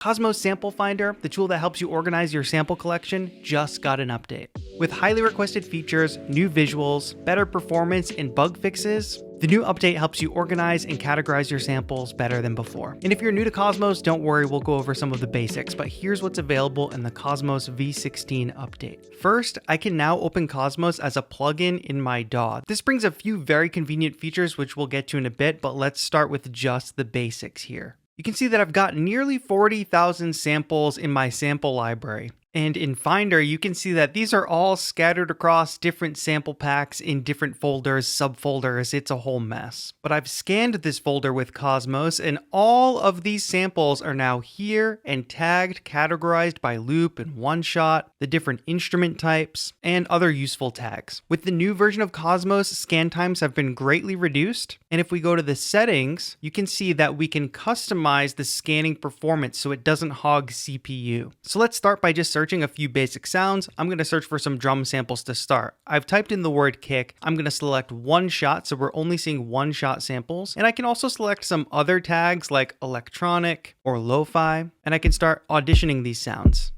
Cosmos Sample Finder, the tool that helps you organize your sample collection, just got an update. With highly requested features, new visuals, better performance, and bug fixes, the new update helps you organize and categorize your samples better than before. And if you're new to Cosmos, don't worry, we'll go over some of the basics, but here's what's available in the Cosmos V16 update. First, I can now open Cosmos as a plugin in my DAW. This brings a few very convenient features, which we'll get to in a bit, but let's start with just the basics here. You can see that I've got nearly 40,000 samples in my sample library. And in Finder, you can see that these are all scattered across different sample packs in different folders, subfolders. It's a whole mess. But I've scanned this folder with Cosmos, and all of these samples are now here and tagged, categorized by loop and one shot, the different instrument types, and other useful tags. With the new version of Cosmos, scan times have been greatly reduced. And if we go to the settings, you can see that we can customize the scanning performance so it doesn't hog CPU. So let's start by just searching a few basic sounds. I'm going to search for some drum samples to start. I've typed in the word kick. I'm going to select one shot, so we're only seeing one shot samples. And I can also select some other tags like electronic or lo-fi, and I can start auditioning these sounds.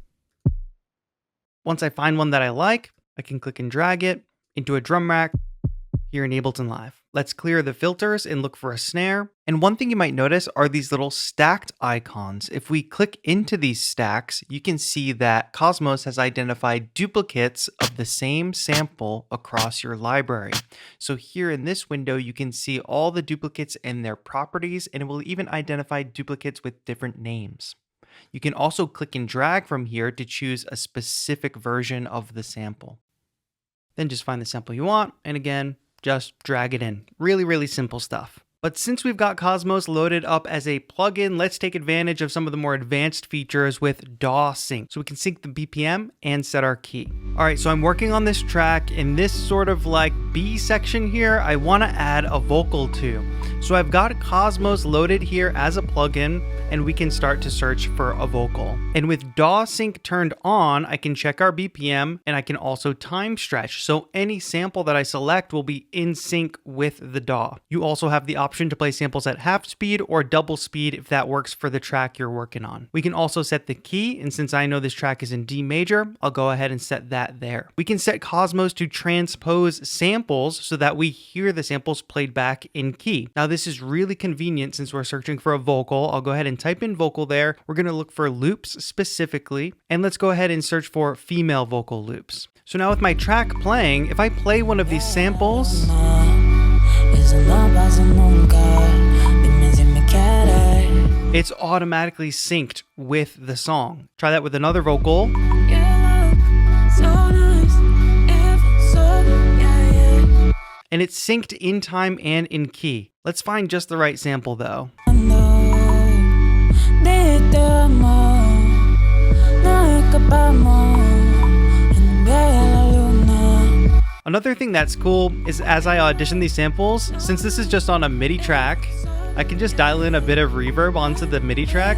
Once I find one that I like, I can click and drag it into a drum rack here in Ableton Live. Let's clear the filters and look for a snare. And one thing you might notice are these little stacked icons. If we click into these stacks, you can see that Cosmos has identified duplicates of the same sample across your library. So here in this window, you can see all the duplicates and their properties, and it will even identify duplicates with different names. You can also click and drag from here to choose a specific version of the sample. Then just find the sample you want, and again, just drag it in. Really, really simple stuff. But since we've got Cosmos loaded up as a plugin, let's take advantage of some of the more advanced features with DAW sync. So we can sync the BPM and set our key. All right, so I'm working on this track. In this sort of like B section here, I want to add a vocal to. So I've got Cosmos loaded here as a plugin, and we can start to search for a vocal. And with DAW sync turned on, I can check our BPM, and I can also time stretch. So any sample that I select will be in sync with the DAW. You also have the option to play samples at half speed or double speed if that works for the track you're working on. We can also set the key, and since I know this track is in D major, I'll go ahead and set that there. We can set Cosmos to transpose samples so that we hear the samples played back in key. Now this is really convenient since we're searching for a vocal. I'll go ahead and type in vocal there. We're going to look for loops specifically, and let's go ahead and search for female vocal loops. So now with my track playing, if I play one of these samples, it's automatically synced with the song. Try that with another vocal. And it's synced in time and in key. Let's find just the right sample though. Another thing that's cool is as I audition these samples, since this is just on a MIDI track, I can just dial in a bit of reverb onto the MIDI track.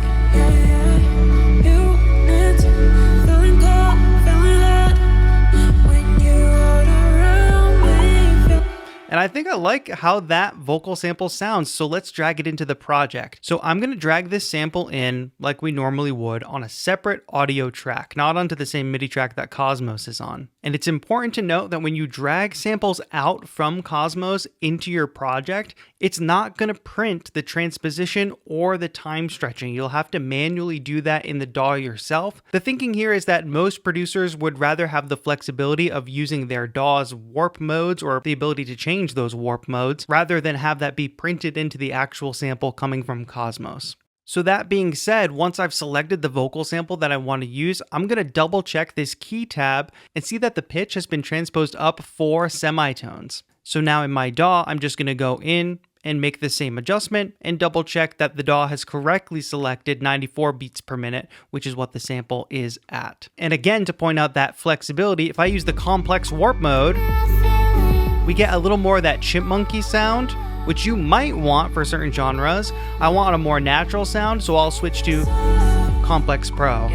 And I think I like how that vocal sample sounds, so let's drag it into the project. So I'm going to drag this sample in like we normally would on a separate audio track, not onto the same MIDI track that Cosmos is on. And it's important to note that when you drag samples out from Cosmos into your project, it's not going to print the transposition or the time stretching. You'll have to manually do that in the DAW yourself. The thinking here is that most producers would rather have the flexibility of using their DAW's warp modes or the ability to change those warp modes rather than have that be printed into the actual sample coming from Cosmos. So that being said, once I've selected the vocal sample that I want to use, I'm going to double check this key tab and see that the pitch has been transposed up 4 semitones. So now in my DAW, I'm just going to go in and make the same adjustment and double check that the DAW has correctly selected 94 beats per minute, which is what the sample is at. And again, to point out that flexibility, if I use the complex warp mode, we get a little more of that chipmunky sound, which you might want for certain genres. I want a more natural sound, so I'll switch to Complex Pro.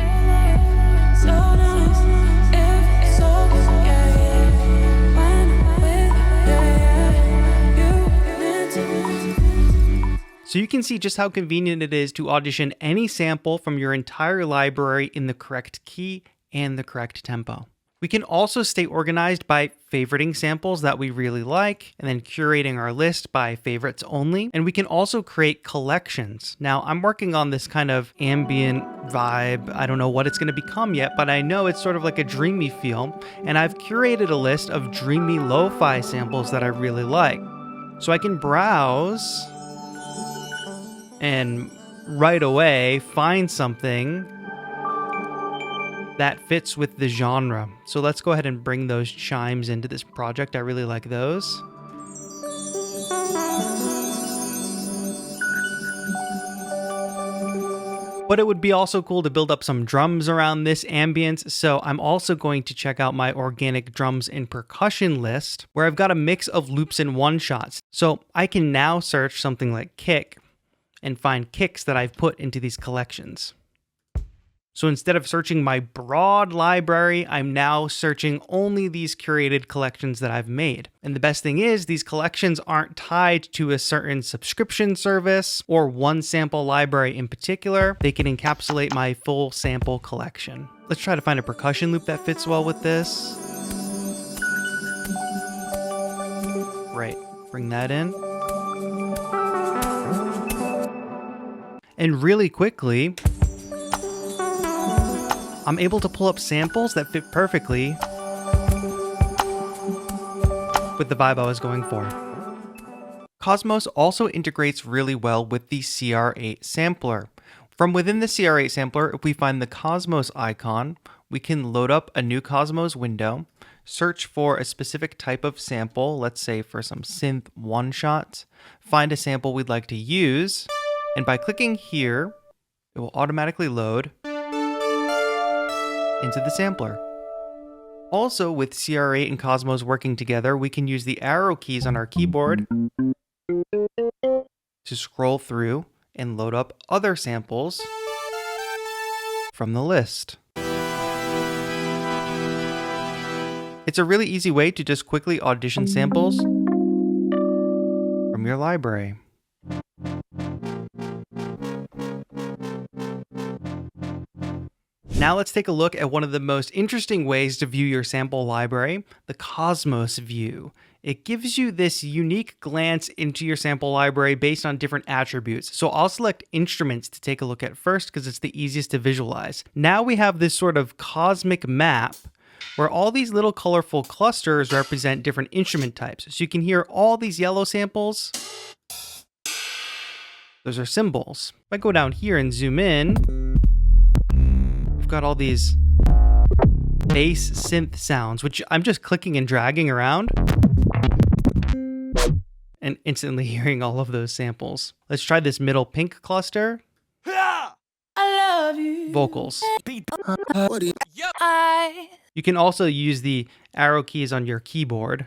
So you can see just how convenient it is to audition any sample from your entire library in the correct key and the correct tempo. We can also stay organized by favoriting samples that we really like and then curating our list by favorites only. And we can also create collections. Now, I'm working on this kind of ambient vibe. I don't know what it's going to become yet, but I know it's sort of like a dreamy feel. And I've curated a list of dreamy lo-fi samples that I really like. So I can browse and right away find something that fits with the genre. So let's go ahead and bring those chimes into this project. I really like those. But it would be also cool to build up some drums around this ambience, so I'm also going to check out my organic drums and percussion list, where I've got a mix of loops and one-shots. So I can now search something like kick and find kicks that I've put into these collections. So instead of searching my broad library, I'm now searching only these curated collections that I've made. And the best thing is, these collections aren't tied to a certain subscription service or one sample library in particular. They can encapsulate my full sample collection. Let's try to find a percussion loop that fits well with this. Right, bring that in. And really quickly, I'm able to pull up samples that fit perfectly with the vibe I was going for. Cosmos also integrates really well with the CR8 sampler. From within the CR8 sampler, if we find the Cosmos icon, we can load up a new Cosmos window, search for a specific type of sample, let's say for some synth one-shot, find a sample we'd like to use, and by clicking here, it will automatically load into the sampler. Also, with CR8 and Cosmos working together, we can use the arrow keys on our keyboard to scroll through and load up other samples from the list. It's a really easy way to just quickly audition samples from your library. Now let's take a look at one of the most interesting ways to view your sample library, the Cosmos view. It gives you this unique glance into your sample library based on different attributes. So I'll select instruments to take a look at first because it's the easiest to visualize. Now we have this sort of cosmic map where all these little colorful clusters represent different instrument types. So you can hear all these yellow samples. Those are cymbals. If I go down here and zoom in, got all these bass synth sounds, which I'm just clicking and dragging around and instantly hearing all of those samples. Let's try this middle pink cluster. I love you. Vocals. You can also use the arrow keys on your keyboard.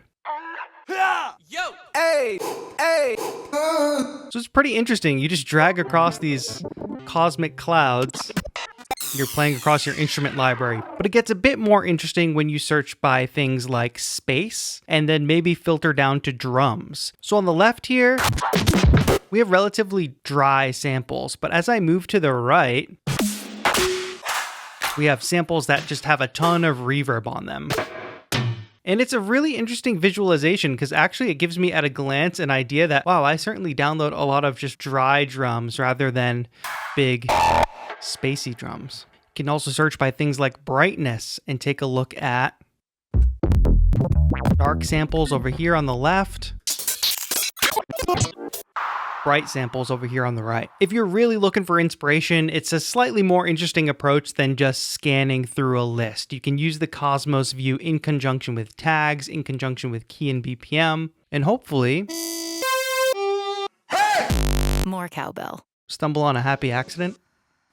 So it's pretty interesting. You just drag across these cosmic clouds. You're playing across your instrument library. But it gets a bit more interesting when you search by things like space and then maybe filter down to drums. So on the left here, we have relatively dry samples, but as I move to the right, we have samples that just have a ton of reverb on them. And it's a really interesting visualization because actually it gives me at a glance an idea that, wow, I certainly download a lot of just dry drums rather than big spacey drums. You can also search by things like brightness and take a look at dark samples over here on the left, bright samples over here on the right. If you're really looking for inspiration, it's a slightly more interesting approach than just scanning through a list. You can use the Cosmos view in conjunction with tags, in conjunction with key and BPM, and hopefully More cowbell. stumble on a happy accident.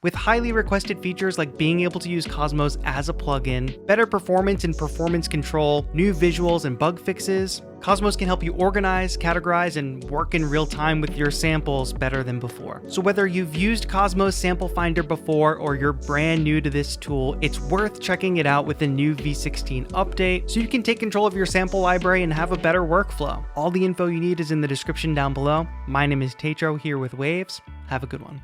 With highly requested features like being able to use Cosmos as a plugin, better performance and performance control, new visuals and bug fixes, Cosmos can help you organize, categorize, and work in real time with your samples better than before. So whether you've used Cosmos Sample Finder before or you're brand new to this tool, it's worth checking it out with the new V16 update so you can take control of your sample library and have a better workflow. All the info you need is in the description down below. My name is Tetro here with Waves. Have a good one.